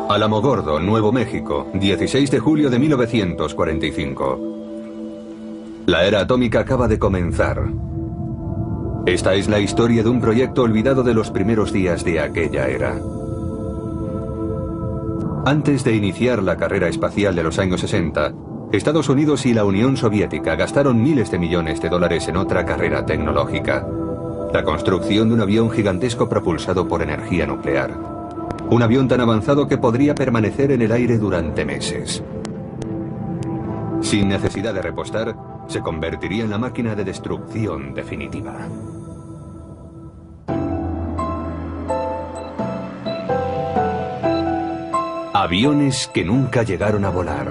Alamogordo, Nuevo México, 16 de julio de 1945. La era atómica acaba de comenzar. Esta es la historia de un proyecto olvidado de los primeros días de aquella era. Antes de iniciar la carrera espacial de los años 60, Estados Unidos y la Unión Soviética gastaron miles de millones de dólares en otra carrera tecnológica: la construcción de un avión gigantesco propulsado por energía nuclear. Un avión tan avanzado que podría permanecer en el aire durante meses. Sin necesidad de repostar, se convertiría en la máquina de destrucción definitiva. Aviones que nunca llegaron a volar.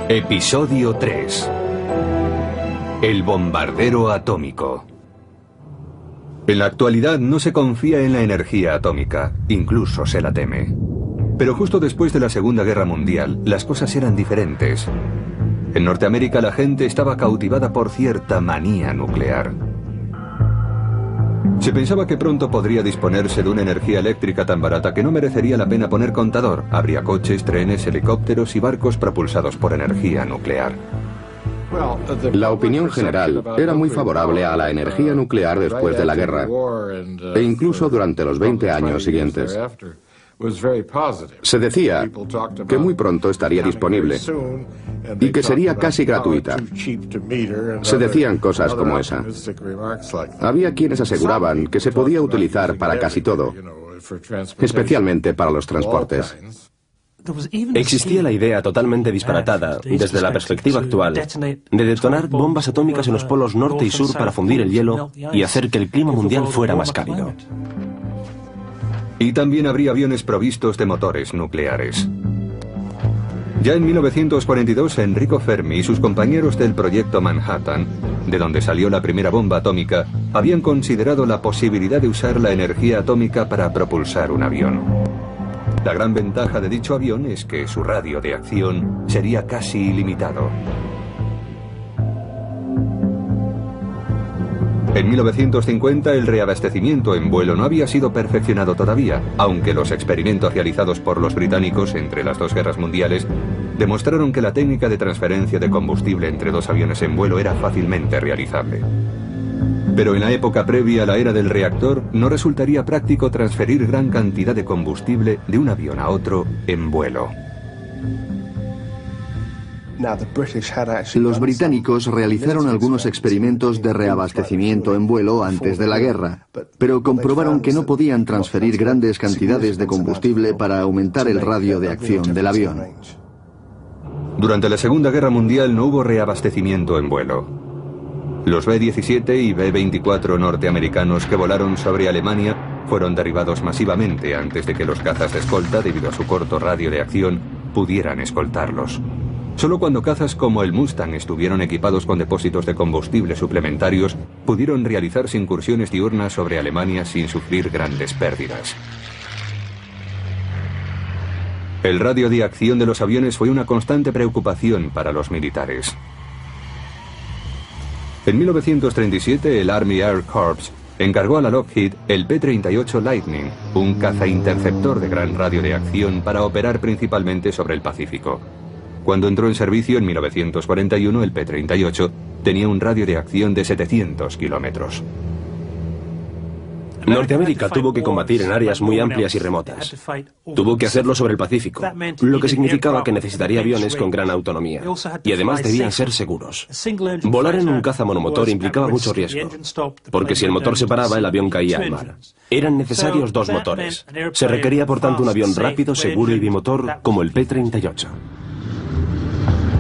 Episodio 3. El bombardero atómico. En la actualidad no se confía en la energía atómica, incluso se la teme. Pero justo después de la Segunda Guerra Mundial, las cosas eran diferentes. En Norteamérica la gente estaba cautivada por cierta manía nuclear. Se pensaba que pronto podría disponerse de una energía eléctrica tan barata que no merecería la pena poner contador. Habría coches, trenes, helicópteros y barcos propulsados por energía nuclear. La opinión general era muy favorable a la energía nuclear después de la guerra, e incluso durante los 20 años siguientes. Se decía que muy pronto estaría disponible y que sería casi gratuita. Se decían cosas como esa. Había quienes aseguraban que se podía utilizar para casi todo, especialmente para los transportes. Existía la idea totalmente disparatada, desde la perspectiva actual, de detonar bombas atómicas en los polos norte y sur para fundir el hielo y hacer que el clima mundial fuera más cálido. Y también habría aviones provistos de motores nucleares. Ya en 1942, Enrico Fermi y sus compañeros del proyecto Manhattan, de donde salió la primera bomba atómica, habían considerado la posibilidad de usar la energía atómica para propulsar un avión. La gran ventaja de dicho avión es que su radio de acción sería casi ilimitado. En 1950 el reabastecimiento en vuelo no había sido perfeccionado todavía, aunque los experimentos realizados por los británicos entre las dos guerras mundiales demostraron que la técnica de transferencia de combustible entre dos aviones en vuelo era fácilmente realizable. Pero en la época previa a la era del reactor no resultaría práctico transferir gran cantidad de combustible de un avión a otro en vuelo. Los británicos realizaron algunos experimentos de reabastecimiento en vuelo antes de la guerra, pero comprobaron que no podían transferir grandes cantidades de combustible para aumentar el radio de acción del avión. Durante la Segunda Guerra Mundial no hubo reabastecimiento en vuelo. Los B-17 y B-24 norteamericanos que volaron sobre Alemania fueron derribados masivamente antes de que los cazas de escolta, debido a su corto radio de acción, pudieran escoltarlos. Solo cuando cazas como el Mustang estuvieron equipados con depósitos de combustible suplementarios, pudieron realizarse incursiones diurnas sobre Alemania sin sufrir grandes pérdidas. El radio de acción de los aviones fue una constante preocupación para los militares. En 1937 el Army Air Corps encargó a la Lockheed el P-38 Lightning, un caza interceptor de gran radio de acción para operar principalmente sobre el Pacífico. Cuando entró en servicio en 1941, el P-38 tenía un radio de acción de 700 kilómetros. Norteamérica tuvo que combatir en áreas muy amplias y remotas. Tuvo que hacerlo sobre el Pacífico, lo que significaba que necesitaría aviones con gran autonomía, y además debían ser seguros. Volar en un caza monomotor implicaba mucho riesgo, porque si el motor se paraba, el avión caía al mar. Eran necesarios dos motores. Se requería, por tanto, un avión rápido, seguro y bimotor como el P-38.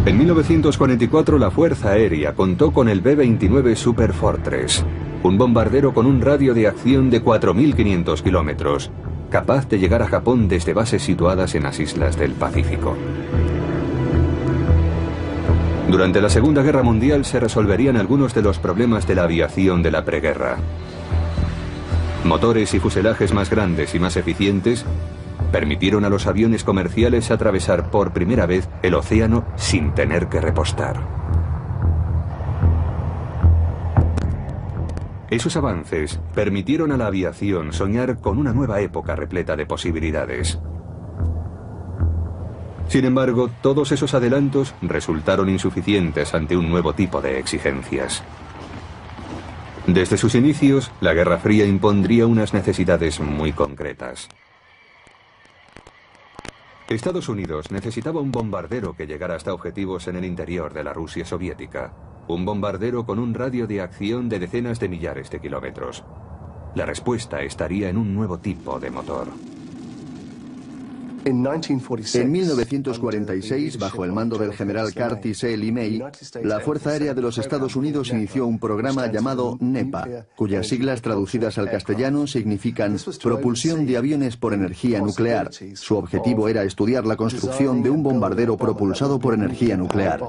En 1944 la Fuerza Aérea contó con el B-29 Super Fortress, un bombardero con un radio de acción de 4.500 kilómetros, capaz de llegar a Japón desde bases situadas en las islas del Pacífico. Durante la Segunda Guerra Mundial se resolverían algunos de los problemas de la aviación de la preguerra. Motores y fuselajes más grandes y más eficientes permitieron a los aviones comerciales atravesar por primera vez el océano sin tener que repostar. Esos avances permitieron a la aviación soñar con una nueva época repleta de posibilidades. Sin embargo, todos esos adelantos resultaron insuficientes ante un nuevo tipo de exigencias. Desde sus inicios, la Guerra Fría impondría unas necesidades muy concretas. Estados Unidos necesitaba un bombardero que llegara hasta objetivos en el interior de la Rusia soviética. Un bombardero con un radio de acción de decenas de millares de kilómetros. La respuesta estaría en un nuevo tipo de motor. En 1946, bajo el mando del general Curtis E. LeMay, la Fuerza Aérea de los Estados Unidos inició un programa llamado NEPA, cuyas siglas traducidas al castellano significan Propulsión de Aviones por Energía Nuclear. Su objetivo era estudiar la construcción de un bombardero propulsado por energía nuclear.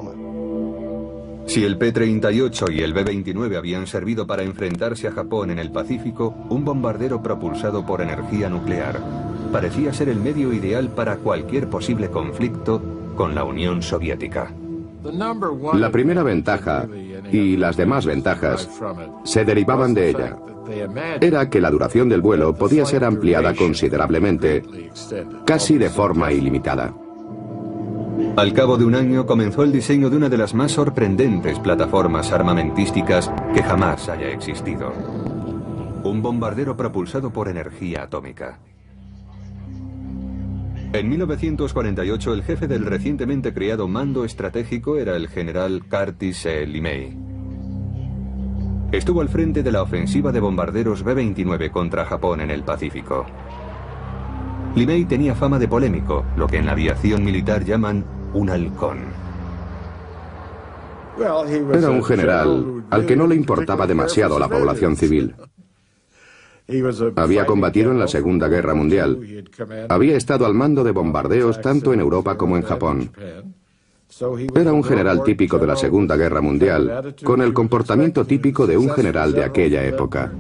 Si el P-38 y el B-29 habían servido para enfrentarse a Japón en el Pacífico, un bombardero propulsado por energía nuclear parecía ser el medio ideal para cualquier posible conflicto con la Unión Soviética. La primera ventaja y las demás ventajas se derivaban de ella. Era que la duración del vuelo podía ser ampliada considerablemente, casi de forma ilimitada. Al cabo de un año comenzó el diseño de una de las más sorprendentes plataformas armamentísticas que jamás haya existido. Un bombardero propulsado por energía atómica. En 1948 el jefe del recientemente creado Mando Estratégico era el general Curtis E. LeMay. Estuvo al frente de la ofensiva de bombarderos B-29 contra Japón en el Pacífico. LeMay tenía fama de polémico, lo que en la aviación militar llaman un halcón. Era un general al que no le importaba demasiado la población civil. Había combatido en la Segunda Guerra Mundial. Había estado al mando de bombardeos tanto en Europa como en Japón. Era un general típico de la Segunda Guerra Mundial, con el comportamiento típico de un general de aquella época.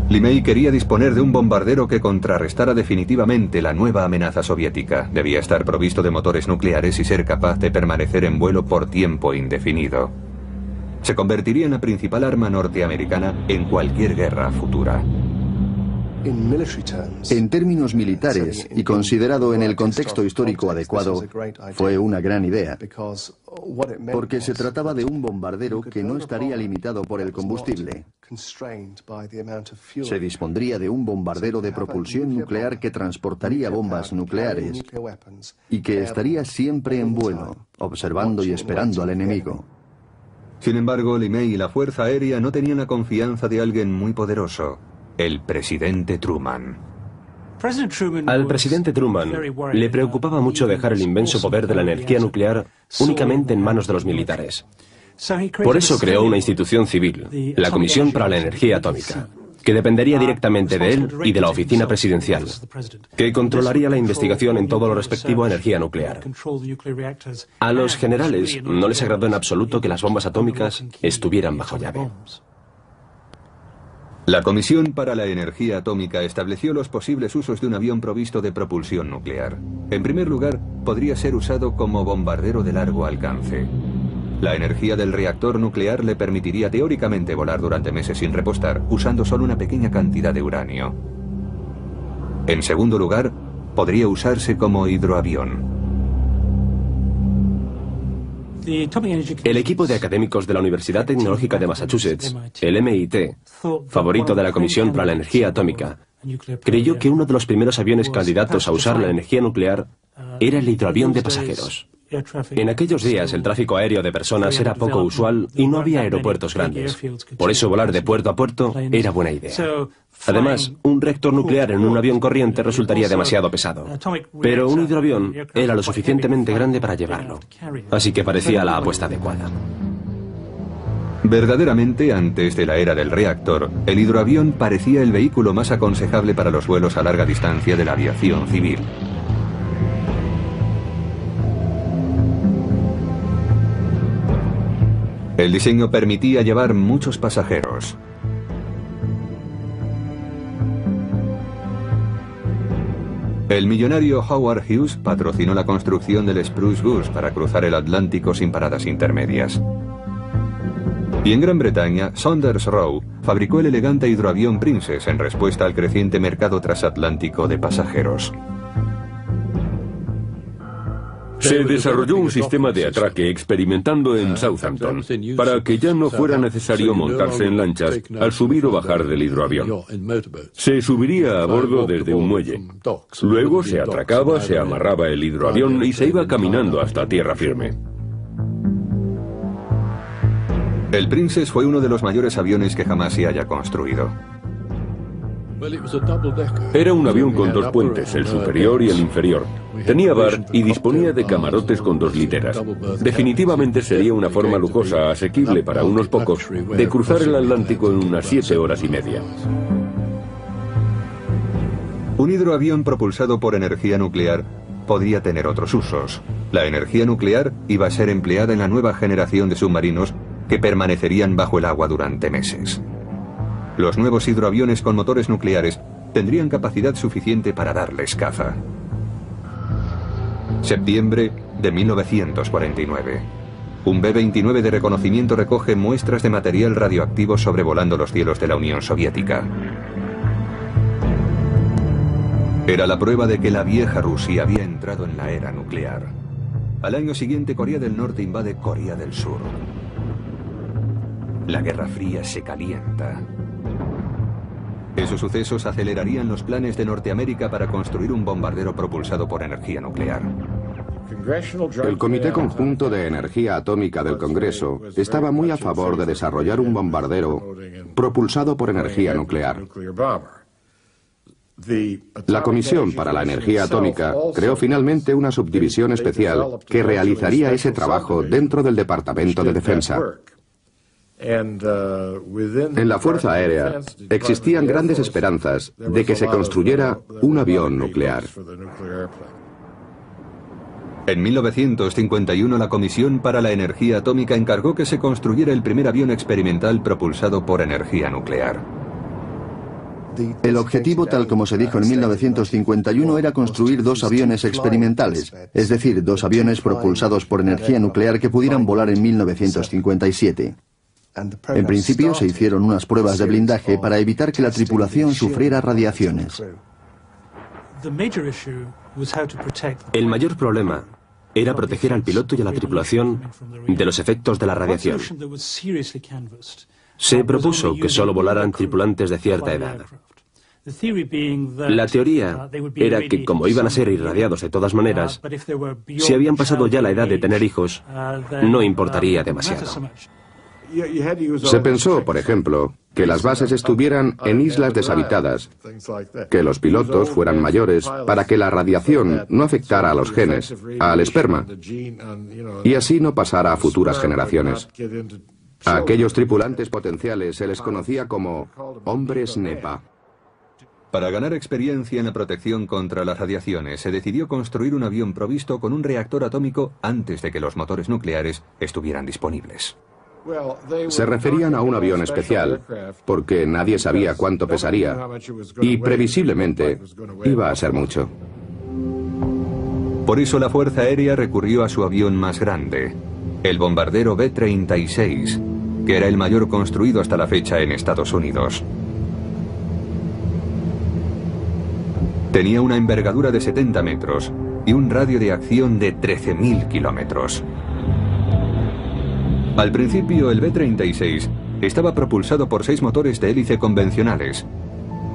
LeMay quería disponer de un bombardero que contrarrestara definitivamente la nueva amenaza soviética. Debía estar provisto de motores nucleares y ser capaz de permanecer en vuelo por tiempo indefinido. Se convertiría en la principal arma norteamericana en cualquier guerra futura. En términos militares, y considerado en el contexto histórico adecuado, fue una gran idea, porque se trataba de un bombardero que no estaría limitado por el combustible. Se dispondría de un bombardero de propulsión nuclear que transportaría bombas nucleares y que estaría siempre en vuelo, observando y esperando al enemigo. Sin embargo, LeMay y la Fuerza Aérea no tenían la confianza de alguien muy poderoso. El presidente Truman. Al presidente Truman le preocupaba mucho dejar el inmenso poder de la energía nuclear únicamente en manos de los militares. Por eso creó una institución civil, la Comisión para la Energía Atómica, que dependería directamente de él y de la oficina presidencial, que controlaría la investigación en todo lo respectivo a energía nuclear. A los generales no les agradó en absoluto que las bombas atómicas estuvieran bajo llave. La Comisión para la Energía Atómica estableció los posibles usos de un avión provisto de propulsión nuclear. En primer lugar, podría ser usado como bombardero de largo alcance. La energía del reactor nuclear le permitiría teóricamente volar durante meses sin repostar, usando solo una pequeña cantidad de uranio. En segundo lugar, podría usarse como hidroavión. El equipo de académicos de la Universidad Tecnológica de Massachusetts, el MIT, favorito de la Comisión para la Energía Atómica, creyó que uno de los primeros aviones candidatos a usar la energía nuclear era el hidroavión de pasajeros. En aquellos días el tráfico aéreo de personas era poco usual y no había aeropuertos grandes. Por eso volar de puerto a puerto era buena idea. Además, un reactor nuclear en un avión corriente resultaría demasiado pesado. Pero un hidroavión era lo suficientemente grande para llevarlo. Así que parecía la apuesta adecuada. Verdaderamente, antes de la era del reactor, el hidroavión parecía el vehículo más aconsejable para los vuelos a larga distancia de la aviación civil. El diseño permitía llevar muchos pasajeros. El millonario Howard Hughes patrocinó la construcción del Spruce Goose para cruzar el Atlántico sin paradas intermedias. Y en Gran Bretaña, Saunders Roe fabricó el elegante hidroavión Princess en respuesta al creciente mercado transatlántico de pasajeros. Se desarrolló un sistema de atraque experimentando en Southampton para que ya no fuera necesario montarse en lanchas al subir o bajar del hidroavión. Se subiría a bordo desde un muelle. Luego se atracaba, se amarraba el hidroavión y se iba caminando hasta tierra firme. El Princess fue uno de los mayores aviones que jamás se haya construido. Era un avión con dos puentes, el superior y el inferior. Tenía bar y disponía de camarotes con 2 literas. Definitivamente sería una forma lujosa, asequible para unos pocos, de cruzar el Atlántico en unas 7 horas y media. Un hidroavión propulsado por energía nuclear podría tener otros usos. La energía nuclear iba a ser empleada en la nueva generación de submarinos que permanecerían bajo el agua durante meses. Los nuevos hidroaviones con motores nucleares tendrían capacidad suficiente para darles caza. Septiembre de 1949. Un B-29 de reconocimiento recoge muestras de material radioactivo sobrevolando los cielos de la Unión Soviética. Era la prueba de que la vieja Rusia había entrado en la era nuclear. Al año siguiente, Corea del Norte invade Corea del Sur. La Guerra Fría se calienta. Esos sucesos acelerarían los planes de Norteamérica para construir un bombardero propulsado por energía nuclear. El Comité Conjunto de Energía Atómica del Congreso estaba muy a favor de desarrollar un bombardero propulsado por energía nuclear. La Comisión para la Energía Atómica creó finalmente una subdivisión especial que realizaría ese trabajo dentro del Departamento de Defensa. En la Fuerza Aérea existían grandes esperanzas de que se construyera un avión nuclear. En 1951, la Comisión para la Energía Atómica encargó que se construyera el primer avión experimental propulsado por energía nuclear. El objetivo, tal como se dijo en 1951, era construir 2 aviones experimentales, es decir, 2 aviones propulsados por energía nuclear que pudieran volar en 1957. En principio se hicieron unas pruebas de blindaje para evitar que la tripulación sufriera radiaciones. El mayor problema era proteger al piloto y a la tripulación de los efectos de la radiación. Se propuso que solo volaran tripulantes de cierta edad. La teoría era que, como iban a ser irradiados de todas maneras, si habían pasado ya la edad de tener hijos, no importaría demasiado. Se pensó, por ejemplo, que las bases estuvieran en islas deshabitadas, que los pilotos fueran mayores para que la radiación no afectara a los genes, al esperma, y así no pasara a futuras generaciones. A aquellos tripulantes potenciales se les conocía como hombres NEPA. Para ganar experiencia en la protección contra las radiaciones, se decidió construir un avión provisto con un reactor atómico antes de que los motores nucleares estuvieran disponibles. Se referían a un avión especial, porque nadie sabía cuánto pesaría, y previsiblemente iba a ser mucho. Por eso la Fuerza Aérea recurrió a su avión más grande, el bombardero B-36, que era el mayor construido hasta la fecha en Estados Unidos. Tenía una envergadura de 70 metros y un radio de acción de 13.000 kilómetros. Al principio, el B-36 estaba propulsado por 6 motores de hélice convencionales,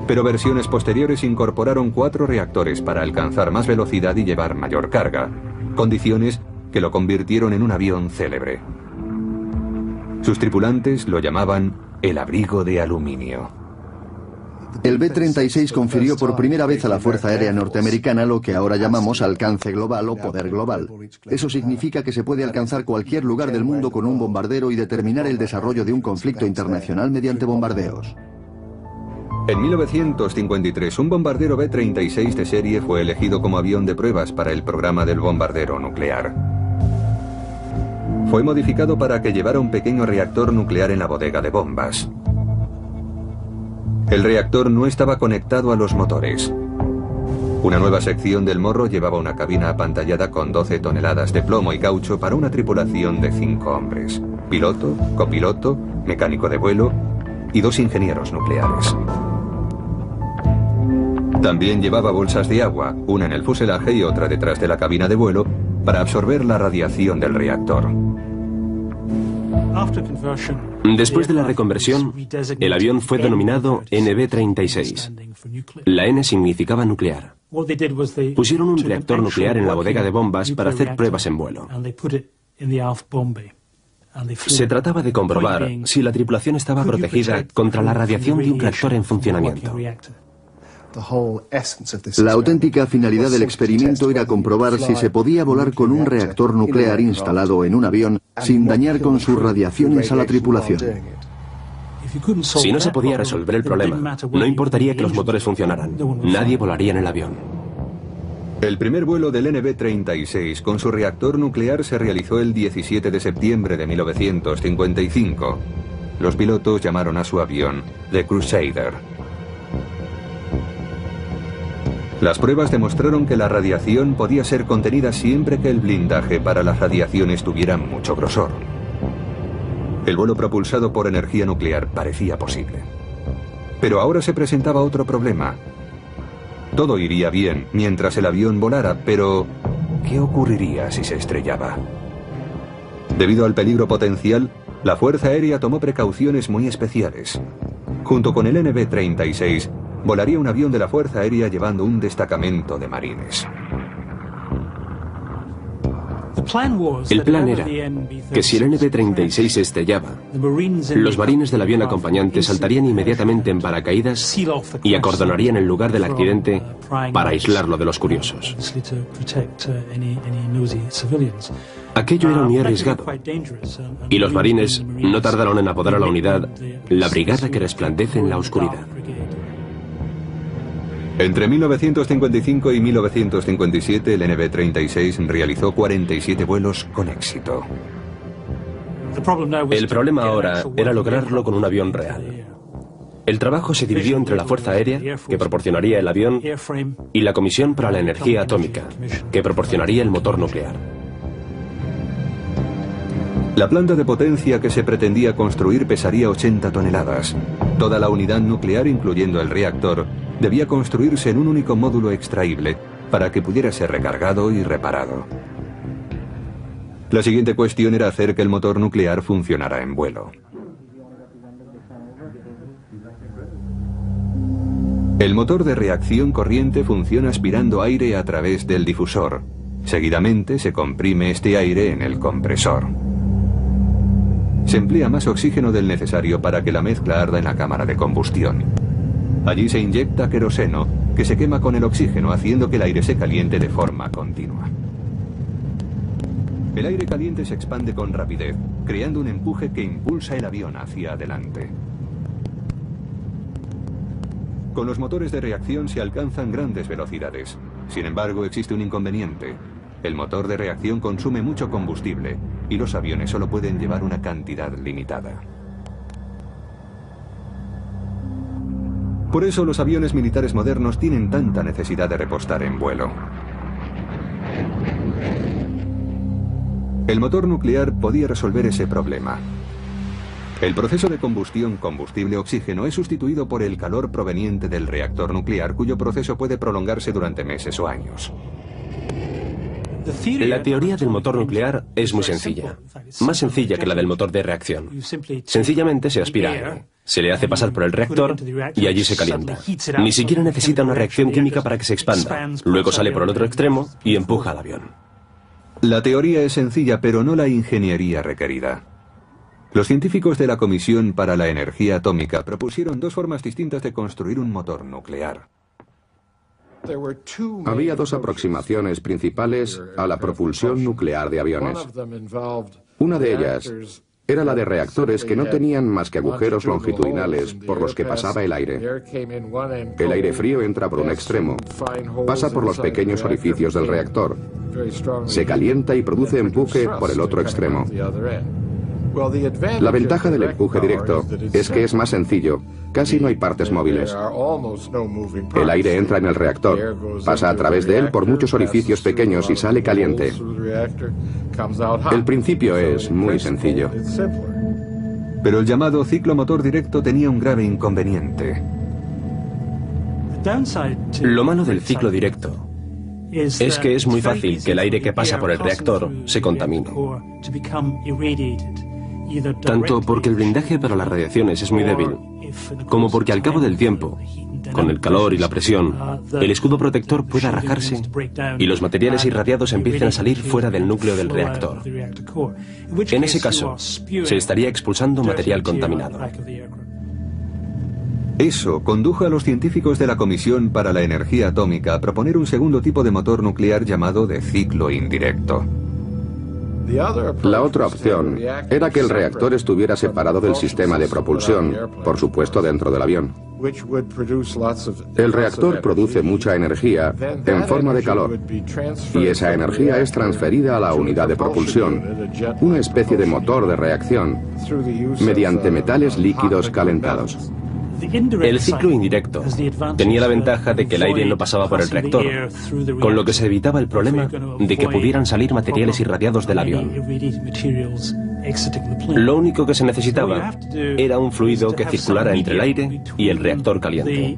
pero versiones posteriores incorporaron 4 reactores para alcanzar más velocidad y llevar mayor carga, condiciones que lo convirtieron en un avión célebre. Sus tripulantes lo llamaban el abrigo de aluminio. El B-36 confirió por primera vez a la Fuerza Aérea Norteamericana lo que ahora llamamos alcance global o poder global. Eso significa que se puede alcanzar cualquier lugar del mundo con un bombardero y determinar el desarrollo de un conflicto internacional mediante bombardeos. En 1953, un bombardero B-36 de serie fue elegido como avión de pruebas para el programa del bombardero nuclear. Fue modificado para que llevara un pequeño reactor nuclear en la bodega de bombas. El reactor no estaba conectado a los motores. Una nueva sección del morro llevaba una cabina apantallada con 12 toneladas de plomo y caucho para una tripulación de 5 hombres. piloto, copiloto, mecánico de vuelo y 2 ingenieros nucleares. También llevaba bolsas de agua, una en el fuselaje y otra detrás de la cabina de vuelo, para absorber la radiación del reactor. Después de la reconversión, el avión fue denominado NB-36. La N significaba nuclear. Pusieron un reactor nuclear en la bodega de bombas para hacer pruebas en vuelo. Se trataba de comprobar si la tripulación estaba protegida contra la radiación de un reactor en funcionamiento. La auténtica finalidad del experimento era comprobar si se podía volar con un reactor nuclear instalado en un avión sin dañar con sus radiaciones a la tripulación. Si no se podía resolver el problema, no importaría que los motores funcionaran. Nadie volaría en el avión. El primer vuelo del NB-36 con su reactor nuclear se realizó el 17 de septiembre de 1955. Los pilotos llamaron a su avión The Crusader. Las pruebas demostraron que la radiación podía ser contenida siempre que el blindaje para las radiaciones tuviera mucho grosor. El vuelo propulsado por energía nuclear parecía posible. Pero ahora se presentaba otro problema. Todo iría bien mientras el avión volara, pero ¿qué ocurriría si se estrellaba? Debido al peligro potencial, la Fuerza Aérea tomó precauciones muy especiales. Junto con el NB-36, volaría un avión de la Fuerza Aérea llevando un destacamento de marines. El plan era que si el NB-36 se estrellaba, los marines del avión acompañante saltarían inmediatamente en paracaídas y acordonarían el lugar del accidente para aislarlo de los curiosos. Aquello era muy arriesgado, y los marines no tardaron en apodar a la unidad la brigada que resplandece en la oscuridad. Entre 1955 y 1957, el NB-36 realizó 47 vuelos con éxito. El problema ahora era lograrlo con un avión real. El trabajo se dividió entre la Fuerza Aérea, que proporcionaría el avión, y la Comisión para la Energía Atómica, que proporcionaría el motor nuclear. La planta de potencia que se pretendía construir pesaría 80 toneladas. Toda la unidad nuclear, incluyendo el reactor, debía construirse en un único módulo extraíble para que pudiera ser recargado y reparado. La siguiente cuestión era hacer que el motor nuclear funcionara en vuelo. El motor de reacción corriente funciona aspirando aire a través del difusor. Seguidamente se comprime este aire en el compresor. Se emplea más oxígeno del necesario para que la mezcla arda en la cámara de combustión. Allí se inyecta queroseno, que se quema con el oxígeno, haciendo que el aire se caliente de forma continua. El aire caliente se expande con rapidez, creando un empuje que impulsa el avión hacia adelante. Con los motores de reacción se alcanzan grandes velocidades. Sin embargo, existe un inconveniente. El motor de reacción consume mucho combustible y los aviones solo pueden llevar una cantidad limitada. Por eso los aviones militares modernos tienen tanta necesidad de repostar en vuelo. El motor nuclear podía resolver ese problema. El proceso de combustión combustible-oxígeno es sustituido por el calor proveniente del reactor nuclear, cuyo proceso puede prolongarse durante meses o años. La teoría del motor nuclear es muy sencilla, más sencilla que la del motor de reacción. Sencillamente se aspira aire, se le hace pasar por el reactor y allí se calienta. Ni siquiera necesita una reacción química para que se expanda. Luego sale por el otro extremo y empuja al avión. La teoría es sencilla, pero no la ingeniería requerida. Los científicos de la Comisión para la Energía Atómica propusieron 2 formas distintas de construir un motor nuclear. Había 2 aproximaciones principales a la propulsión nuclear de aviones. Una de ellas era la de reactores que no tenían más que agujeros longitudinales por los que pasaba el aire. El aire frío entra por un extremo, pasa por los pequeños orificios del reactor, se calienta y produce empuje por el otro extremo. La ventaja del empuje directo es que es más sencillo. Casi no hay partes móviles. El aire entra en el reactor, pasa a través de él por muchos orificios pequeños y sale caliente. El principio es muy sencillo. Pero el llamado ciclo motor directo tenía un grave inconveniente. Lo malo del ciclo directo es que es muy fácil que el aire que pasa por el reactor se contamine. Tanto porque el blindaje para las radiaciones es muy débil, como porque al cabo del tiempo, con el calor y la presión, el escudo protector pueda rajarse y los materiales irradiados empiecen a salir fuera del núcleo del reactor. En ese caso, se estaría expulsando material contaminado. Eso condujo a los científicos de la Comisión para la Energía Atómica a proponer un segundo tipo de motor nuclear llamado de ciclo indirecto. La otra opción era que el reactor estuviera separado del sistema de propulsión, por supuesto dentro del avión. El reactor produce mucha energía en forma de calor y esa energía es transferida a la unidad de propulsión, una especie de motor de reacción, mediante metales líquidos calentados. El ciclo indirecto tenía la ventaja de que el aire no pasaba por el reactor, con lo que se evitaba el problema de que pudieran salir materiales irradiados del avión. Lo único que se necesitaba era un fluido que circulara entre el aire y el reactor caliente.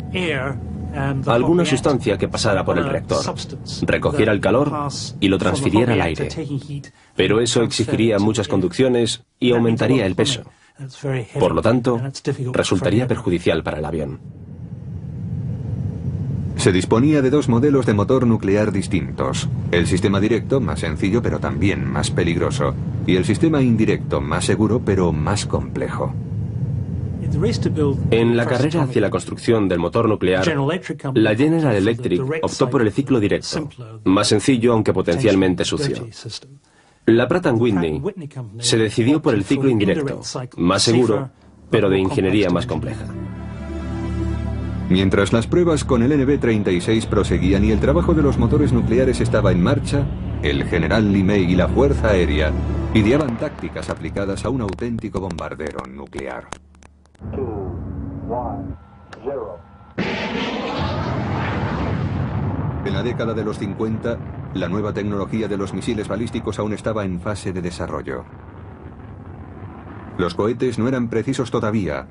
Alguna sustancia que pasara por el reactor, recogiera el calor y lo transfiriera al aire. Pero eso exigiría muchas conducciones y aumentaría el peso. Por lo tanto, resultaría perjudicial para el avión. Se disponía de dos modelos de motor nuclear distintos. El sistema directo, más sencillo pero también más peligroso, y el sistema indirecto, más seguro pero más complejo. En la carrera hacia la construcción del motor nuclear, la General Electric optó por el ciclo directo, más sencillo aunque potencialmente sucio. La Pratt & Whitney se decidió por el ciclo indirecto, más seguro, pero de ingeniería más compleja. Mientras las pruebas con el NB-36 proseguían y el trabajo de los motores nucleares estaba en marcha, el general LeMay y la Fuerza Aérea ideaban tácticas aplicadas a un auténtico bombardero nuclear. 2, 1, 0. En la década de los 50, la nueva tecnología de los misiles balísticos aún estaba en fase de desarrollo. Los cohetes no eran precisos todavía,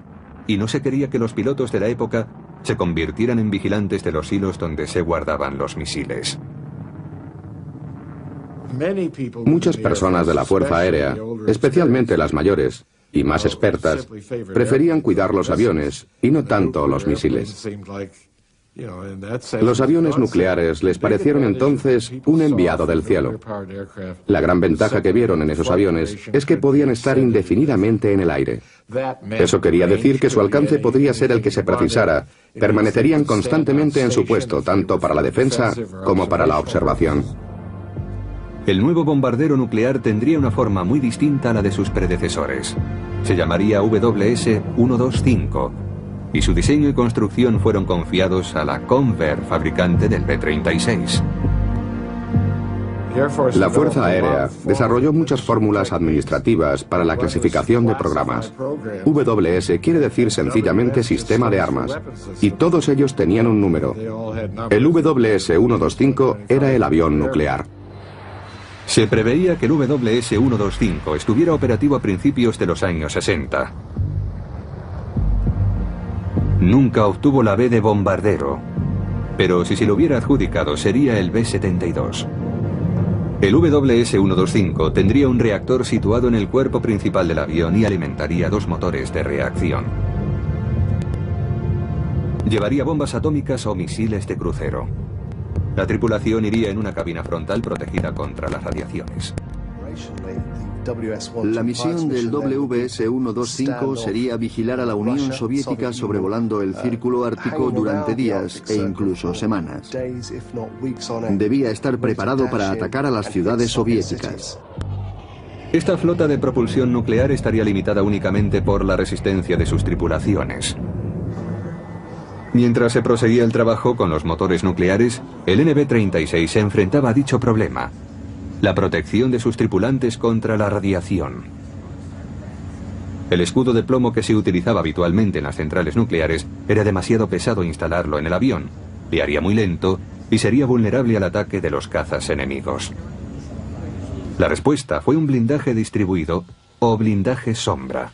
y no se quería que los pilotos de la época se convirtieran en vigilantes de los hilos donde se guardaban los misiles. Muchas personas de la Fuerza Aérea, especialmente las mayores y más expertas, preferían cuidar los aviones y no tanto los misiles. Los aviones nucleares les parecieron entonces un enviado del cielo. La gran ventaja que vieron en esos aviones es que podían estar indefinidamente en el aire. Eso quería decir que su alcance podría ser el que se precisara. Permanecerían constantemente en su puesto, tanto para la defensa como para la observación. El nuevo bombardero nuclear tendría una forma muy distinta a la de sus predecesores. Se llamaría WS-125. Y su diseño y construcción fueron confiados a la Convair, fabricante del B-36. La Fuerza Aérea desarrolló muchas fórmulas administrativas para la clasificación de programas. WS quiere decir sencillamente sistema de armas, y todos ellos tenían un número. El WS-125 era el avión nuclear. Se preveía que el WS-125 estuviera operativo a principios de los años 60. Nunca obtuvo la B de bombardero, pero si se lo hubiera adjudicado sería el B-72. El WS-125 tendría un reactor situado en el cuerpo principal del avión y alimentaría dos motores de reacción. Llevaría bombas atómicas o misiles de crucero. La tripulación iría en una cabina frontal protegida contra las radiaciones. La misión del WS-125 sería vigilar a la Unión Soviética sobrevolando el Círculo Ártico durante días e incluso semanas. Debía estar preparado para atacar a las ciudades soviéticas. Esta flota de propulsión nuclear estaría limitada únicamente por la resistencia de sus tripulaciones. Mientras se proseguía el trabajo con los motores nucleares, el NB-36 se enfrentaba a dicho problema: la protección de sus tripulantes contra la radiación. El escudo de plomo que se utilizaba habitualmente en las centrales nucleares era demasiado pesado instalarlo en el avión, viaría muy lento y sería vulnerable al ataque de los cazas enemigos. La respuesta fue un blindaje distribuido o blindaje sombra.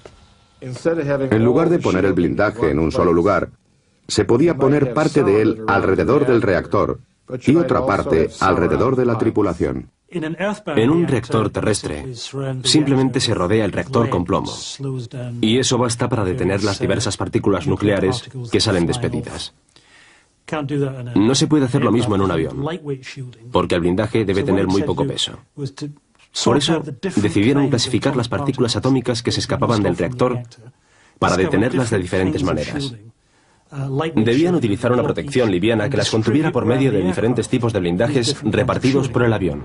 En lugar de poner el blindaje en un solo lugar, se podía poner parte de él alrededor del reactor y otra parte alrededor de la tripulación. En un reactor terrestre, simplemente se rodea el reactor con plomo, y eso basta para detener las diversas partículas nucleares que salen despedidas. No se puede hacer lo mismo en un avión, porque el blindaje debe tener muy poco peso. Por eso, decidieron clasificar las partículas atómicas que se escapaban del reactor para detenerlas de diferentes maneras. Debían utilizar una protección liviana que las contuviera por medio de diferentes tipos de blindajes repartidos por el avión.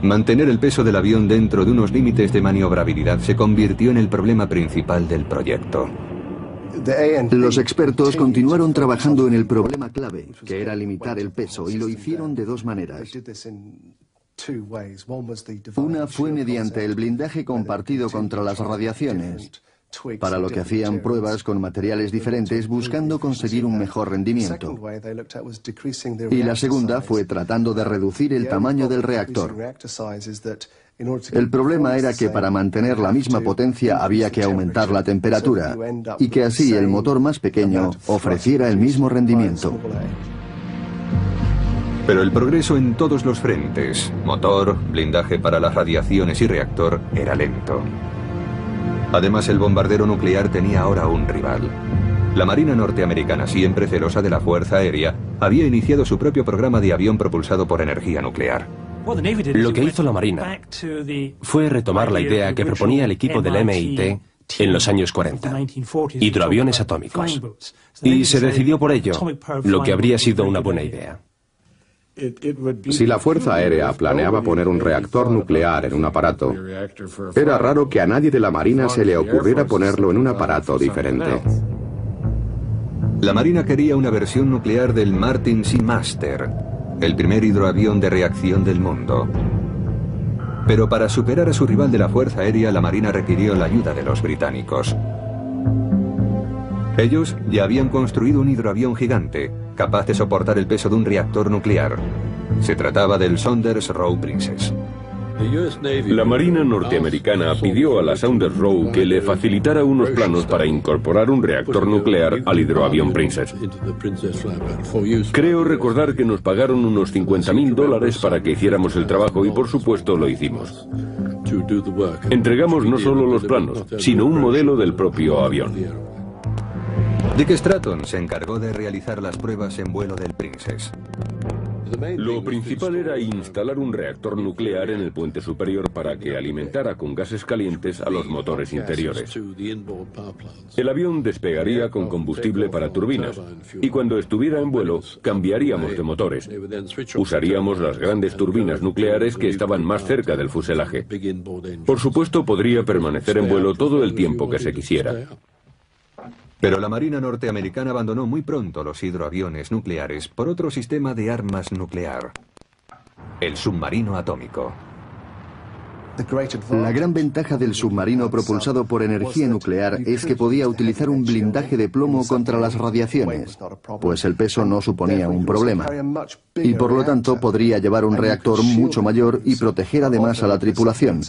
Mantener el peso del avión dentro de unos límites de maniobrabilidad se convirtió en el problema principal del proyecto. Los expertos continuaron trabajando en el problema clave, que era limitar el peso, y lo hicieron de dos maneras. Una fue mediante el blindaje compartido contra las radiaciones, para lo que hacían pruebas con materiales diferentes buscando conseguir un mejor rendimiento. Y la segunda fue tratando de reducir el tamaño del reactor. El problema era que para mantener la misma potencia había que aumentar la temperatura y que así el motor más pequeño ofreciera el mismo rendimiento. Pero el progreso en todos los frentes, motor, blindaje para las radiaciones y reactor, era lento. Además, el bombardero nuclear tenía ahora un rival. La Marina norteamericana, siempre celosa de la Fuerza Aérea, había iniciado su propio programa de avión propulsado por energía nuclear. Lo que hizo la Marina fue retomar la idea que proponía el equipo del MIT en los años 40, hidroaviones atómicos, y se decidió por ello, lo que habría sido una buena idea. Si la Fuerza Aérea planeaba poner un reactor nuclear en un aparato, era raro que a nadie de la Marina se le ocurriera ponerlo en un aparato diferente. La Marina quería una versión nuclear del Martin Seamaster, el primer hidroavión de reacción del mundo. Pero para superar a su rival de la Fuerza Aérea, la Marina requirió la ayuda de los británicos. Ellos ya habían construido un hidroavión gigante, capaz de soportar el peso de un reactor nuclear. Se trataba del Saunders Roe Princess. La Marina norteamericana pidió a la Saunders Roe que le facilitara unos planos para incorporar un reactor nuclear al hidroavión Princess. Creo recordar que nos pagaron unos $50.000 para que hiciéramos el trabajo y por supuesto lo hicimos. Entregamos no solo los planos, sino un modelo del propio avión. Dick Stratton se encargó de realizar las pruebas en vuelo del Princess. Lo principal era instalar un reactor nuclear en el puente superior para que alimentara con gases calientes a los motores interiores. El avión despegaría con combustible para turbinas y cuando estuviera en vuelo cambiaríamos de motores. Usaríamos las grandes turbinas nucleares que estaban más cerca del fuselaje. Por supuesto, podría permanecer en vuelo todo el tiempo que se quisiera. Pero la Marina norteamericana abandonó muy pronto los hidroaviones nucleares por otro sistema de armas nuclear: el submarino atómico. La gran ventaja del submarino propulsado por energía nuclear es que podía utilizar un blindaje de plomo contra las radiaciones, pues el peso no suponía un problema. Y por lo tanto podría llevar un reactor mucho mayor y proteger además a la tripulación.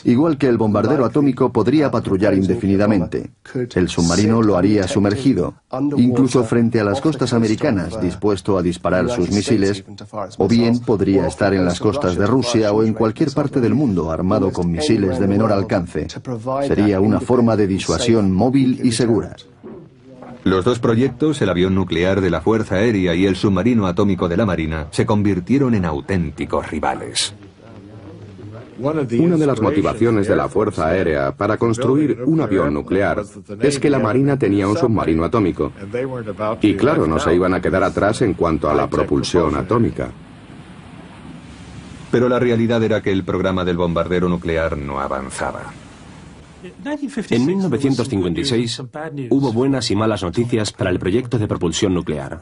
Igual que el bombardero atómico podría patrullar indefinidamente. El submarino lo haría sumergido, incluso frente a las costas americanas, dispuesto a disparar sus misiles, o bien podría estar en las costas de Rusia o en cualquier parte del mundo, armado con misiles de menor alcance. Sería una forma de disuasión móvil y segura. Los dos proyectos, el avión nuclear de la Fuerza Aérea y el submarino atómico de la Marina, se convirtieron en auténticos rivales. Una de las motivaciones de la Fuerza Aérea para construir un avión nuclear es que la Marina tenía un submarino atómico. Y claro, no se iban a quedar atrás en cuanto a la propulsión atómica. Pero la realidad era que el programa del bombardero nuclear no avanzaba. En 1956 hubo buenas y malas noticias para el proyecto de propulsión nuclear.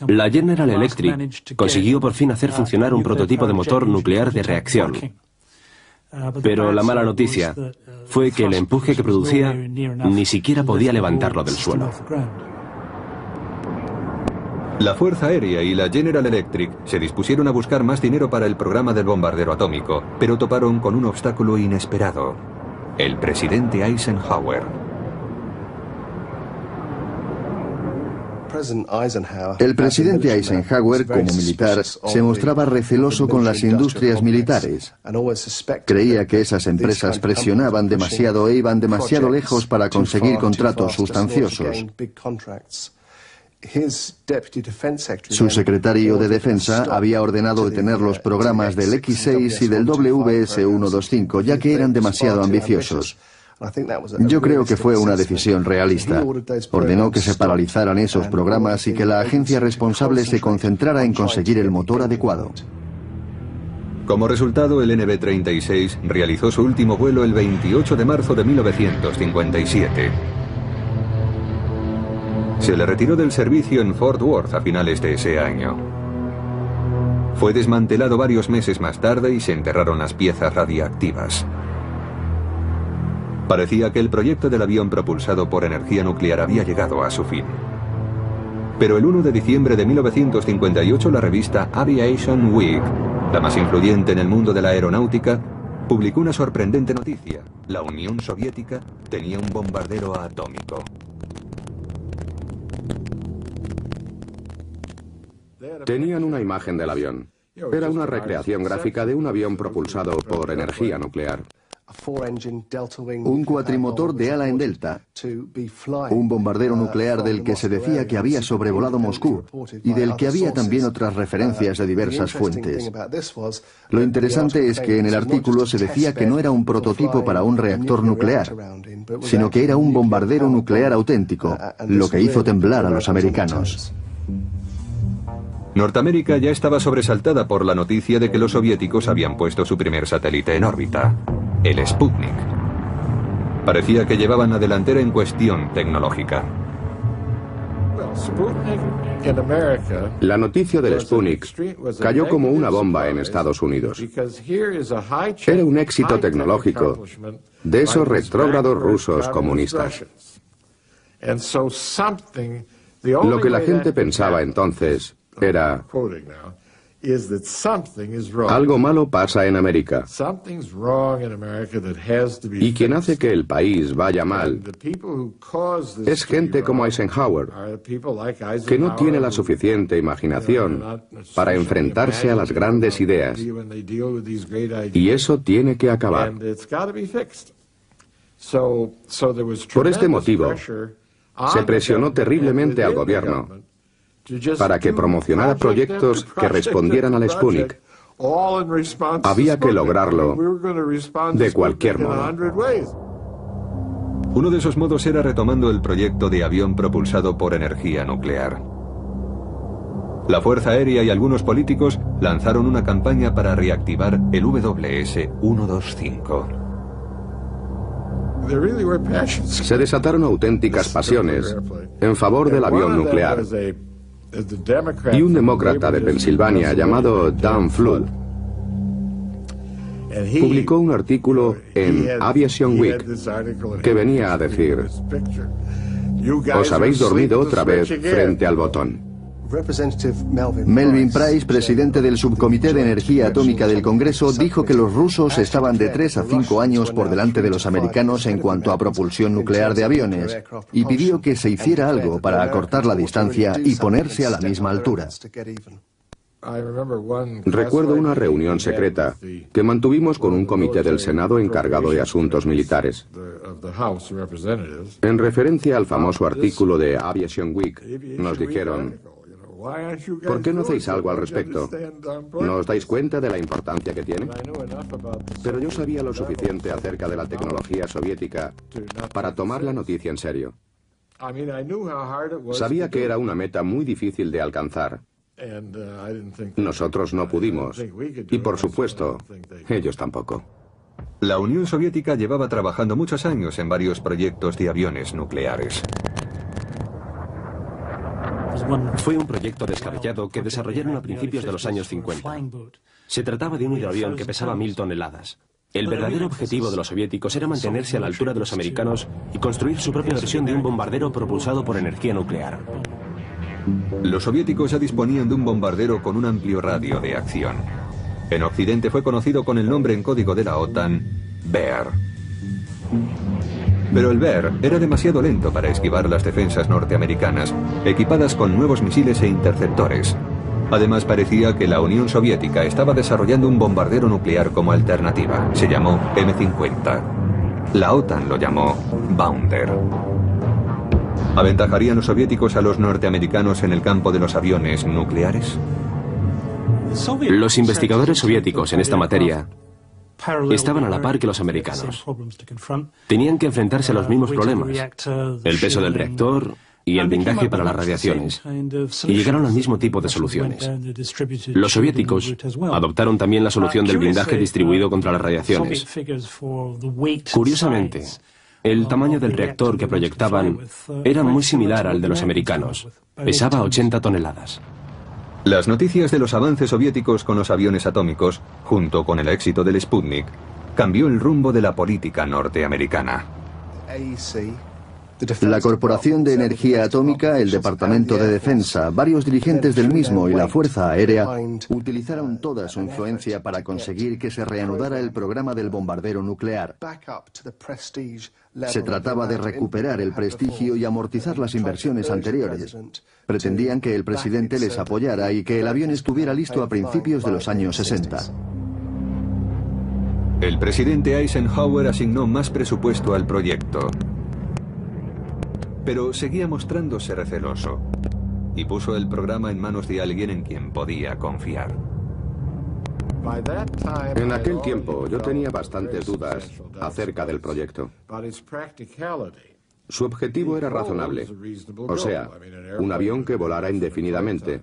La General Electric consiguió por fin hacer funcionar un prototipo de motor nuclear de reacción. Pero la mala noticia fue que el empuje que producía ni siquiera podía levantarlo del suelo. La Fuerza Aérea y la General Electric se dispusieron a buscar más dinero para el programa del bombardero atómico, pero toparon con un obstáculo inesperado: el presidente Eisenhower. El presidente Eisenhower, como militar, se mostraba receloso con las industrias militares. Creía que esas empresas presionaban demasiado e iban demasiado lejos para conseguir contratos sustanciosos. Su secretario de Defensa había ordenado detener los programas del X-6 y del WS-125, ya que eran demasiado ambiciosos. Yo creo que fue una decisión realista. Ordenó que se paralizaran esos programas y que la agencia responsable se concentrara en conseguir el motor adecuado. Como resultado, el NB-36 realizó su último vuelo el 28 de marzo de 1957. Se le retiró del servicio en Fort Worth a finales de ese año. Fue desmantelado varios meses más tarde y se enterraron las piezas radiactivas. Parecía que el proyecto del avión propulsado por energía nuclear había llegado a su fin. Pero el 1 de diciembre de 1958 la revista Aviation Week, la más influyente en el mundo de la aeronáutica, publicó una sorprendente noticia: la Unión Soviética tenía un bombardero atómico. Tenían una imagen del avión. Era una recreación gráfica de un avión propulsado por energía nuclear. Un cuatrimotor de ala en delta, un bombardero nuclear del que se decía que había sobrevolado Moscú y del que había también otras referencias de diversas fuentes. Lo interesante es que en el artículo se decía que no era un prototipo para un reactor nuclear, sino que era un bombardero nuclear auténtico, lo que hizo temblar a los americanos. Norteamérica ya estaba sobresaltada por la noticia de que los soviéticos habían puesto su primer satélite en órbita, el Sputnik. Parecía que llevaban la delantera en cuestión tecnológica. La noticia del Sputnik cayó como una bomba en Estados Unidos. Era un éxito tecnológico de esos retrógrados rusos comunistas. Lo que la gente pensaba entonces era: algo malo pasa en América. Y quien hace que el país vaya mal es gente como Eisenhower, que no tiene la suficiente imaginación para enfrentarse a las grandes ideas. Y eso tiene que acabar. Por este motivo, se presionó terriblemente al gobierno para que promocionara proyectos que respondieran al Sputnik. Había que lograrlo de cualquier modo. Uno de esos modos era retomando el proyecto de avión propulsado por energía nuclear. La Fuerza Aérea y algunos políticos lanzaron una campaña para reactivar el WS-125. Se desataron auténticas pasiones en favor del avión nuclear. Y un demócrata de Pensilvania llamado Dan Flood publicó un artículo en Aviation Week que venía a decir: os habéis dormido otra vez frente al botón. Melvin Price, presidente del Subcomité de Energía Atómica del Congreso, dijo que los rusos estaban de 3 a 5 años por delante de los americanos en cuanto a propulsión nuclear de aviones, y pidió que se hiciera algo para acortar la distancia y ponerse a la misma altura. Recuerdo una reunión secreta que mantuvimos con un comité del Senado encargado de asuntos militares. En referencia al famoso artículo de Aviation Week, nos dijeron: ¿por qué no hacéis algo al respecto? ¿No os dais cuenta de la importancia que tiene? Pero yo sabía lo suficiente acerca de la tecnología soviética para tomar la noticia en serio. Sabía que era una meta muy difícil de alcanzar. Nosotros no pudimos. Y por supuesto, ellos tampoco. La Unión Soviética llevaba trabajando muchos años en varios proyectos de aviones nucleares. Fue un proyecto descabellado que desarrollaron a principios de los años 50. Se trataba de un hidroavión que pesaba 1000 toneladas. El verdadero objetivo de los soviéticos era mantenerse a la altura de los americanos y construir su propia versión de un bombardero propulsado por energía nuclear. Los soviéticos ya disponían de un bombardero con un amplio radio de acción. En Occidente fue conocido con el nombre en código de la OTAN, Bear. Pero el Bear era demasiado lento para esquivar las defensas norteamericanas, equipadas con nuevos misiles e interceptores. Además, parecía que la Unión Soviética estaba desarrollando un bombardero nuclear como alternativa. Se llamó M-50. La OTAN lo llamó Bounder. ¿Aventajarían los soviéticos a los norteamericanos en el campo de los aviones nucleares? Los investigadores soviéticos en esta materia estaban a la par que los americanos. Tenían que enfrentarse a los mismos problemas: el peso del reactor y el blindaje para las radiaciones, y llegaron al mismo tipo de soluciones. Los soviéticos adoptaron también la solución del blindaje distribuido contra las radiaciones. Curiosamente, el tamaño del reactor que proyectaban era muy similar al de los americanos. Pesaba 80 toneladas. Las noticias de los avances soviéticos con los aviones atómicos, junto con el éxito del Sputnik, cambió el rumbo de la política norteamericana. La Corporación de Energía Atómica, el Departamento de Defensa, varios dirigentes del mismo y la Fuerza Aérea utilizaron toda su influencia para conseguir que se reanudara el programa del bombardero nuclear. Se trataba de recuperar el prestigio y amortizar las inversiones anteriores. Pretendían que el presidente les apoyara y que el avión estuviera listo a principios de los años 60. El presidente Eisenhower asignó más presupuesto al proyecto, pero seguía mostrándose receloso y puso el programa en manos de alguien en quien podía confiar. En aquel tiempo yo tenía bastantes dudas acerca del proyecto. Su objetivo era razonable, o sea, un avión que volara indefinidamente.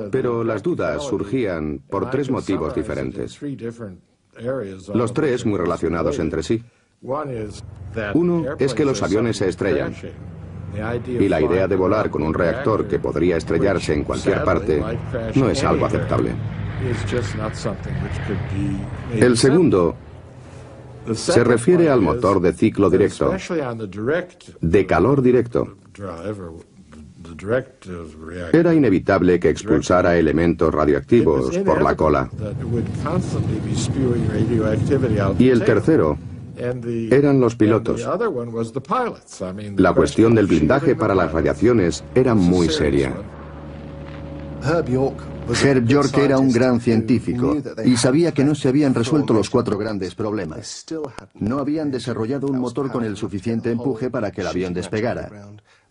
Pero las dudas surgían por tres motivos diferentes. Los tres muy relacionados entre sí. Uno es que los aviones se estrellan, y la idea de volar con un reactor que podría estrellarse en cualquier parte no es algo aceptable. El segundo se refiere al motor de ciclo directo, de calor directo. Era inevitable que expulsara elementos radioactivos por la cola. Y el tercero eran los pilotos. La cuestión del blindaje para las radiaciones era muy seria. Herb York era un gran científico y sabía que no se habían resuelto los cuatro grandes problemas. No habían desarrollado un motor con el suficiente empuje para que el avión despegara.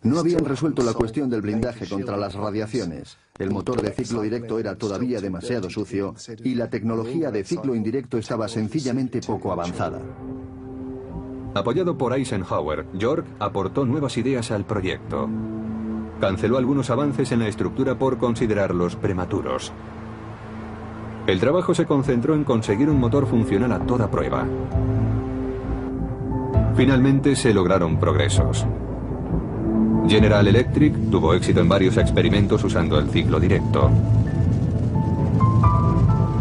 No habían resuelto la cuestión del blindaje contra las radiaciones. El motor de ciclo directo era todavía demasiado sucio y la tecnología de ciclo indirecto estaba sencillamente poco avanzada. Apoyado por Eisenhower, York aportó nuevas ideas al proyecto. Canceló algunos avances en la estructura por considerarlos prematuros. El trabajo se concentró en conseguir un motor funcional a toda prueba. Finalmente se lograron progresos. General Electric tuvo éxito en varios experimentos usando el ciclo directo.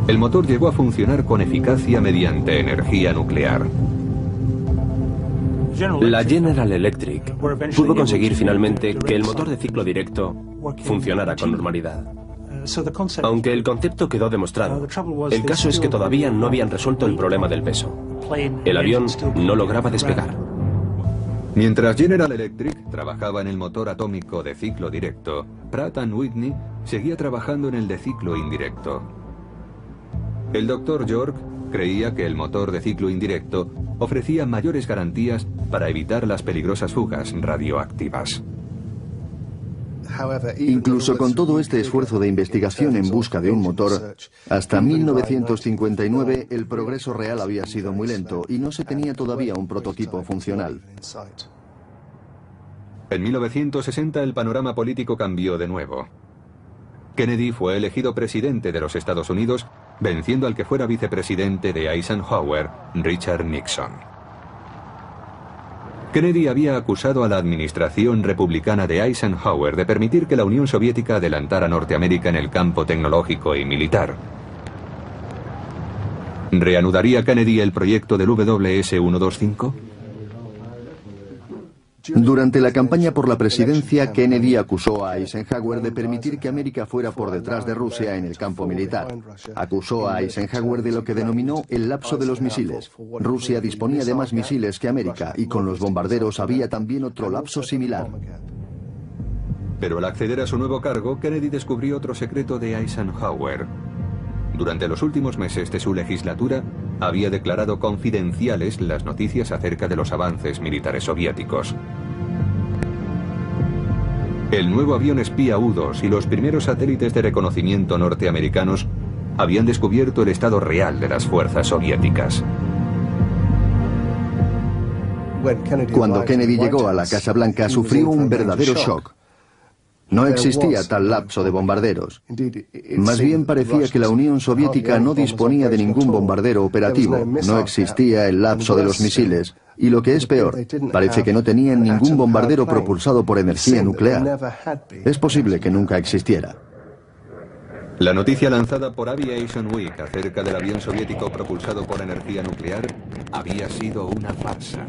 El motor llegó a funcionar con eficacia mediante energía nuclear. La General Electric pudo conseguir finalmente que el motor de ciclo directo funcionara con normalidad. Aunque el concepto quedó demostrado, el caso es que todavía no habían resuelto el problema del peso. El avión no lograba despegar. Mientras General Electric trabajaba en el motor atómico de ciclo directo, Pratt & Whitney seguía trabajando en el de ciclo indirecto. El Dr. York creía que el motor de ciclo indirecto ofrecía mayores garantías para evitar las peligrosas fugas radioactivas. Incluso con todo este esfuerzo de investigación en busca de un motor, hasta 1959 el progreso real había sido muy lento y no se tenía todavía un prototipo funcional. En 1960 el panorama político cambió de nuevo. Kennedy fue elegido presidente de los Estados Unidos, venciendo al que fuera vicepresidente de Eisenhower, Richard Nixon. Kennedy había acusado a la administración republicana de Eisenhower de permitir que la Unión Soviética adelantara a Norteamérica en el campo tecnológico y militar. ¿Reanudaría Kennedy el proyecto del WS-125? Durante la campaña por la presidencia, Kennedy acusó a Eisenhower de permitir que América fuera por detrás de Rusia en el campo militar. Acusó a Eisenhower de lo que denominó el lapso de los misiles. Rusia disponía de más misiles que América y con los bombarderos había también otro lapso similar. Pero al acceder a su nuevo cargo, Kennedy descubrió otro secreto de Eisenhower. Durante los últimos meses de su legislatura, había declarado confidenciales las noticias acerca de los avances militares soviéticos. El nuevo avión espía U-2 y los primeros satélites de reconocimiento norteamericanos habían descubierto el estado real de las fuerzas soviéticas. Cuando Kennedy llegó a la Casa Blanca, sufrió un verdadero shock. No existía tal lapso de bombarderos. Más bien parecía que la Unión Soviética no disponía de ningún bombardero operativo, no existía el lapso de los misiles, y lo que es peor, parece que no tenían ningún bombardero propulsado por energía nuclear. Es posible que nunca existiera. La noticia lanzada por Aviation Week acerca del avión soviético propulsado por energía nuclear había sido una farsa.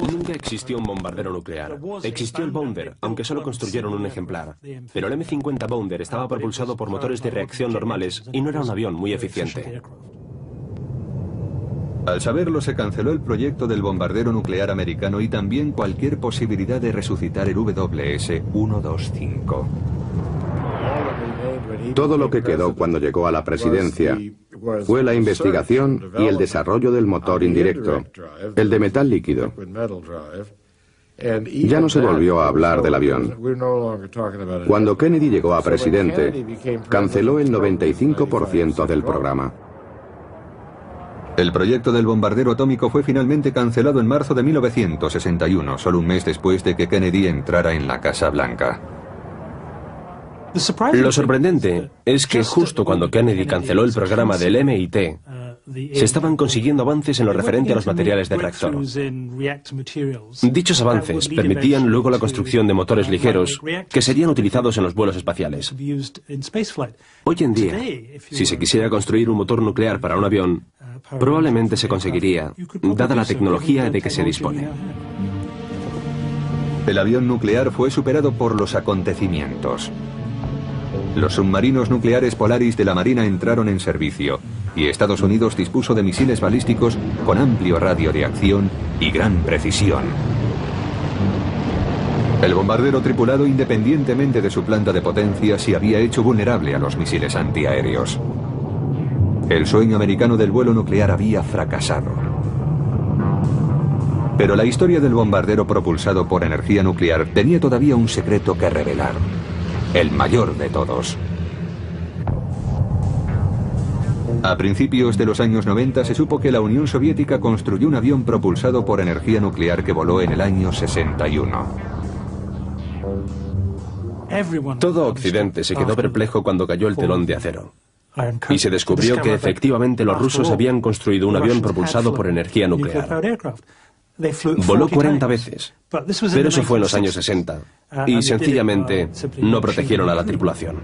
Nunca existió un bombardero nuclear. Existió el Bounder, aunque solo construyeron un ejemplar. Pero el M-50 Bounder estaba propulsado por motores de reacción normales y no era un avión muy eficiente. Al saberlo, se canceló el proyecto del bombardero nuclear americano y también cualquier posibilidad de resucitar el WS-125. Todo lo que quedó cuando llegó a la presidencia fue la investigación y el desarrollo del motor indirecto, el de metal líquido. Ya no se volvió a hablar del avión. Cuando Kennedy llegó a presidente, canceló el 95% del programa. El proyecto del bombardero atómico fue finalmente cancelado en marzo de 1961, solo un mes después de que Kennedy entrara en la Casa Blanca. Lo sorprendente es que justo cuando Kennedy canceló el programa del MIT, se estaban consiguiendo avances en lo referente a los materiales del reactor. Dichos avances permitían luego la construcción de motores ligeros que serían utilizados en los vuelos espaciales. Hoy en día, si se quisiera construir un motor nuclear para un avión, probablemente se conseguiría, dada la tecnología de que se dispone. El avión nuclear fue superado por los acontecimientos. Los submarinos nucleares Polaris de la Marina entraron en servicio y Estados Unidos dispuso de misiles balísticos con amplio radio de acción y gran precisión. El bombardero tripulado, independientemente de su planta de potencia, se había hecho vulnerable a los misiles antiaéreos. El sueño americano del vuelo nuclear había fracasado. Pero la historia del bombardero propulsado por energía nuclear tenía todavía un secreto que revelar. El mayor de todos. A principios de los años 90 se supo que la Unión Soviética construyó un avión propulsado por energía nuclear que voló en el año 61. Todo Occidente se quedó perplejo cuando cayó el telón de acero. Y se descubrió que efectivamente los rusos habían construido un avión propulsado por energía nuclear. Voló 40 veces, pero eso fue en los años 60, y sencillamente no protegieron a la tripulación.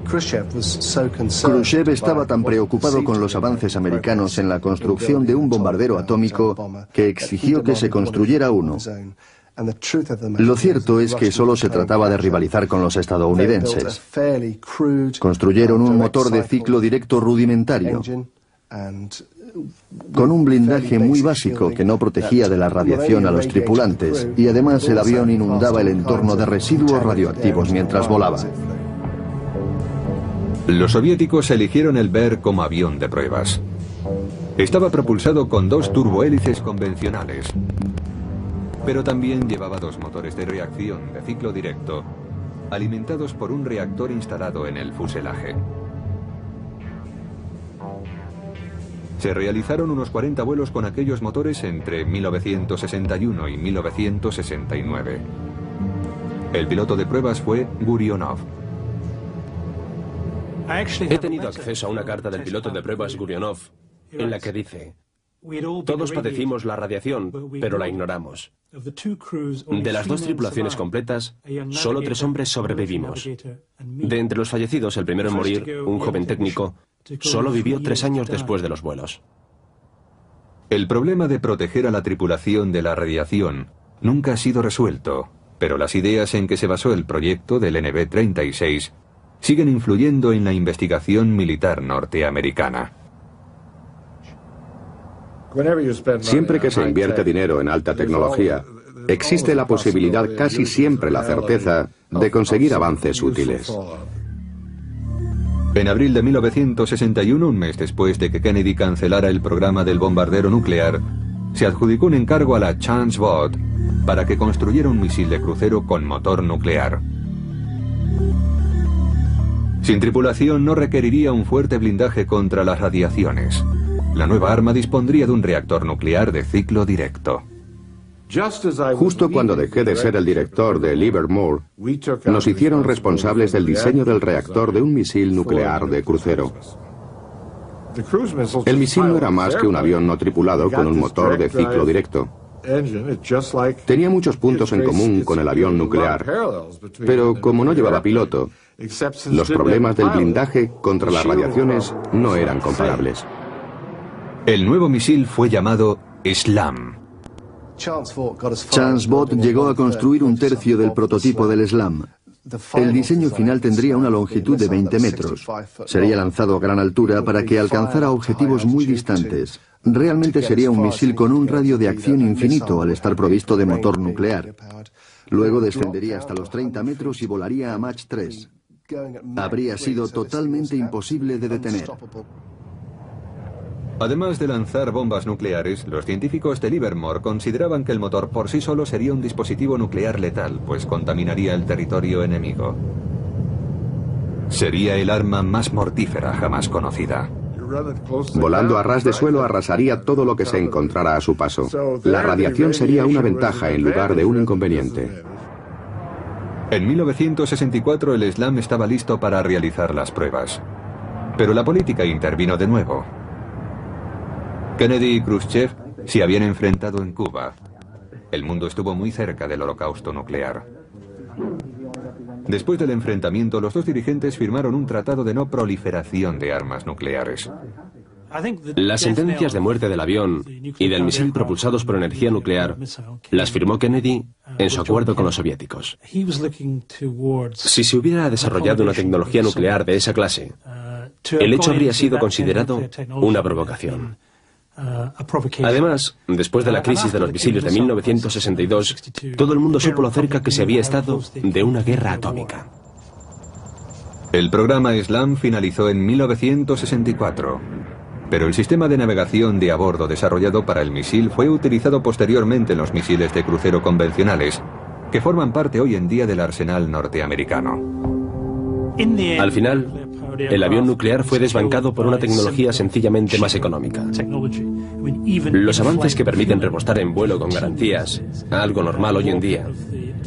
Khrushchev estaba tan preocupado con los avances americanos en la construcción de un bombardero atómico que exigió que se construyera uno. Lo cierto es que solo se trataba de rivalizar con los estadounidenses. Construyeron un motor de ciclo directo rudimentario, con un blindaje muy básico que no protegía de la radiación a los tripulantes, y además el avión inundaba el entorno de residuos radioactivos mientras volaba. Los soviéticos eligieron el Bear como avión de pruebas. Estaba propulsado con 2 turbohélices convencionales, pero también llevaba 2 motores de reacción de ciclo directo, alimentados por un reactor instalado en el fuselaje. Se realizaron unos 40 vuelos con aquellos motores entre 1961 y 1969. El piloto de pruebas fue Gurionov. He tenido acceso a una carta del piloto de pruebas Gurionov en la que dice: todos padecimos la radiación, pero la ignoramos. De las 2 tripulaciones completas, solo 3 hombres sobrevivimos. De entre los fallecidos, el primero en morir, un joven técnico, Solo vivió 3 años después de los vuelos. El problema de proteger a la tripulación de la radiación nunca ha sido resuelto, pero las ideas en que se basó el proyecto del NB-36 siguen influyendo en la investigación militar norteamericana. Siempre que se invierte dinero en alta tecnología, existe la posibilidad, casi siempre la certeza, de conseguir avances útiles. En abril de 1961, un mes después de que Kennedy cancelara el programa del bombardero nuclear, se adjudicó un encargo a la Chance Bot para que construyera un misil de crucero con motor nuclear. Sin tripulación no requeriría un fuerte blindaje contra las radiaciones. La nueva arma dispondría de un reactor nuclear de ciclo directo. Justo cuando dejé de ser el director de Livermore, nos hicieron responsables del diseño del reactor de un misil nuclear de crucero. El misil no era más que un avión no tripulado con un motor de ciclo directo. Tenía muchos puntos en común con el avión nuclear, pero como no llevaba piloto, los problemas del blindaje contra las radiaciones no eran comparables. El nuevo misil fue llamado SLAM. Chance Bot llegó a construir un tercio del prototipo del SLAM. El diseño final tendría una longitud de 20 metros. Sería lanzado a gran altura para que alcanzara objetivos muy distantes. Realmente sería un misil con un radio de acción infinito al estar provisto de motor nuclear. Luego descendería hasta los 30 metros y volaría a Mach 3. Habría sido totalmente imposible de detener. Además de lanzar bombas nucleares, los científicos de Livermore consideraban que el motor por sí solo sería un dispositivo nuclear letal, pues contaminaría el territorio enemigo. Sería el arma más mortífera jamás conocida. Volando a ras de suelo arrasaría todo lo que se encontrara a su paso. La radiación sería una ventaja en lugar de un inconveniente. En 1964 el SLAM estaba listo para realizar las pruebas. Pero la política intervino de nuevo. Kennedy y Khrushchev se habían enfrentado en Cuba. El mundo estuvo muy cerca del holocausto nuclear. Después del enfrentamiento, los dos dirigentes firmaron un tratado de no proliferación de armas nucleares. Las sentencias de muerte del avión y del misil propulsados por energía nuclear las firmó Kennedy en su acuerdo con los soviéticos. Si se hubiera desarrollado una tecnología nuclear de esa clase, el hecho habría sido considerado una provocación. Además, después de la crisis de los misiles de 1962, todo el mundo supo lo cerca que se había estado de una guerra atómica. El programa SLAM finalizó en 1964, pero el sistema de navegación de a bordo desarrollado para el misil fue utilizado posteriormente en los misiles de crucero convencionales, que forman parte hoy en día del arsenal norteamericano. Al final, el avión nuclear fue desbancado por una tecnología sencillamente más económica. Los avances que permiten repostar en vuelo con garantías, algo normal hoy en día,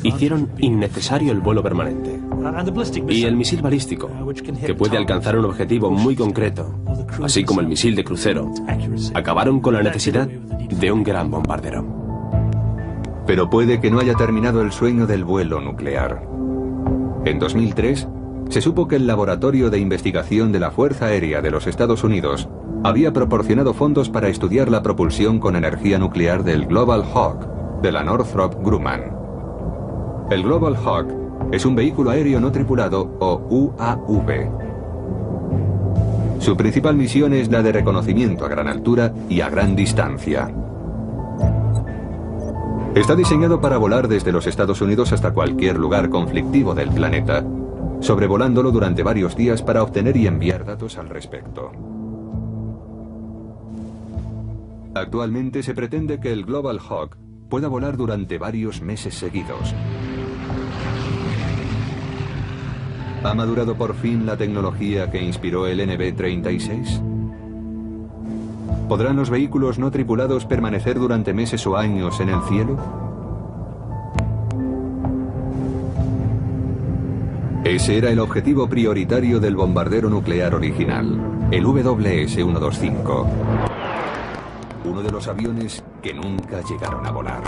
hicieron innecesario el vuelo permanente. Y el misil balístico, que puede alcanzar un objetivo muy concreto, así como el misil de crucero, acabaron con la necesidad de un gran bombardero. Pero puede que no haya terminado el sueño del vuelo nuclear. En 2003, se supo que el Laboratorio de Investigación de la Fuerza Aérea de los Estados Unidos había proporcionado fondos para estudiar la propulsión con energía nuclear del Global Hawk, de la Northrop Grumman. El Global Hawk es un vehículo aéreo no tripulado, o UAV. Su principal misión es la de reconocimiento a gran altura y a gran distancia. Está diseñado para volar desde los Estados Unidos hasta cualquier lugar conflictivo del planeta, sobrevolándolo durante varios días para obtener y enviar datos al respecto. Actualmente se pretende que el Global Hawk pueda volar durante varios meses seguidos. ¿Ha madurado por fin la tecnología que inspiró el NB-36? ¿Podrán los vehículos no tripulados permanecer durante meses o años en el cielo? Ese era el objetivo prioritario del bombardero nuclear original, el WS-125. Uno de los aviones que nunca llegaron a volar.